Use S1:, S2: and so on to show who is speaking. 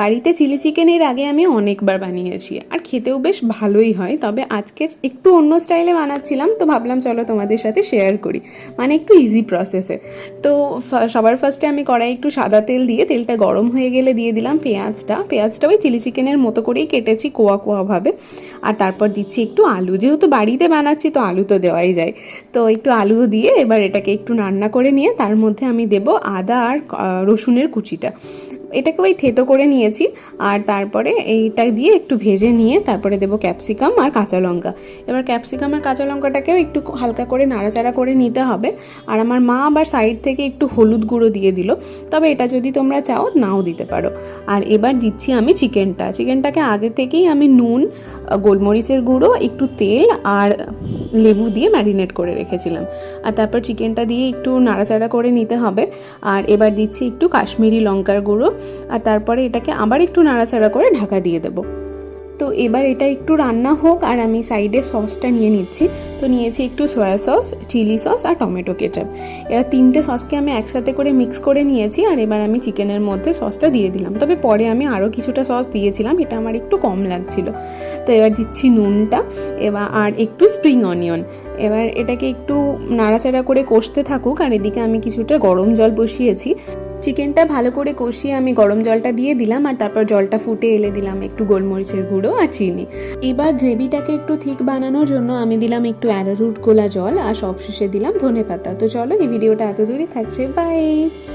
S1: বাড়িতে চিলি চিকেনের আগে আমি অনেকবার বানিয়েছি আর খেতেও বেশ ভালোই হয়, তবে আজকে একটু অন্য স্টাইলে বানাচ্ছিলাম তো ভাবলাম চলো তোমাদের সাথে শেয়ার করি, মানে একটু ইজি প্রসেসে। তো সবার ফার্স্টে আমি কড়াই একটু সাদা তেল দিয়ে, তেলটা গরম হয়ে গেলে দিয়ে দিলাম পেঁয়াজটা ওই চিলি চিকেনের মতো করেই কেটেছি কোয়া কোয়াভাবে। আর তারপর দিচ্ছি একটু আলু, যেহেতু বাড়িতে বানাচ্ছি তো আলু তো দেওয়াই যায়, তো একটু আলু দিয়ে এবার এটাকে একটু রান্না করে নিয়ে তার মধ্যে আমি দেব আদা আর রসুনের কুচিটা, এটাকে ওই থেতো করে নিয়েছি। আর তারপরে এইটা দিয়ে একটু ভেজে নিয়ে তারপরে দেবো ক্যাপসিকাম আর কাঁচা লঙ্কা। এবার ক্যাপসিকাম আর কাঁচা লঙ্কাটাকেও একটু হালকা করে নাড়াচাড়া করে নিতে হবে। আর আমার মা আবার সাইড থেকে একটু হলুদ গুঁড়ো দিয়ে দিল, তবে এটা যদি তোমরা চাও নাও দিতে পারো। আর এবার দিচ্ছি আমি চিকেনটাকে আগে থেকেই আমি নুন, গোলমরিচের গুঁড়ো, একটু তেল আর লেবু দিয়ে ম্যারিনেট করে রেখেছিলাম। আর তারপর চিকেনটা দিয়ে একটু নাড়াচাড়া করে নিতে হবে। আর এবার দিচ্ছি একটু কাশ্মীরি লঙ্কার গুঁড়ো, আর তারপরে এটাকে আবার একটু নাড়াচাড়া করে ঢাকা দিয়ে দেবো। তো এবার এটা একটু রান্না হোক আর আমি সাইডে সসটা নিয়ে নিচ্ছি। তো নিয়েছি একটু সয়া সস, চিলি সস আর টমেটো কেচাপ। এবার তিনটে সসকে আমি একসাথে করে মিক্স করে নিয়েছি। আর এবার আমি চিকেনের মধ্যে সসটা দিয়ে দিলাম, তবে পরে আমি আরও কিছুটা সস দিয়েছিলাম, এটা আমার একটু কম লাগছিল। তো এবার দিচ্ছি নুনটা, এবার আর একটু স্প্রিং অনিয়ন। এবার এটাকে একটু নাড়াচাড়া করে কষতে থাকুক। আর এদিকে আমি কিছুটা গরম জল বসিয়েছি। চিকেনটা ভালো করে কষিয়ে আমি গরম জলটা দিয়ে দিলাম, আর তারপর জলটা ফুটে এলে দিলাম একটু গোলমরিচের গুঁড়ো আর চিনি। এবার গ্রেভিটাকে একটু ঠিক বানানোর জন্য আমি দিলাম একটু অ্যারারুট গোলা জল, আর সবশেষে দিলাম ধনেপাতা। তো চলো, এই ভিডিওটা এত দূরই থাকছে, বাই।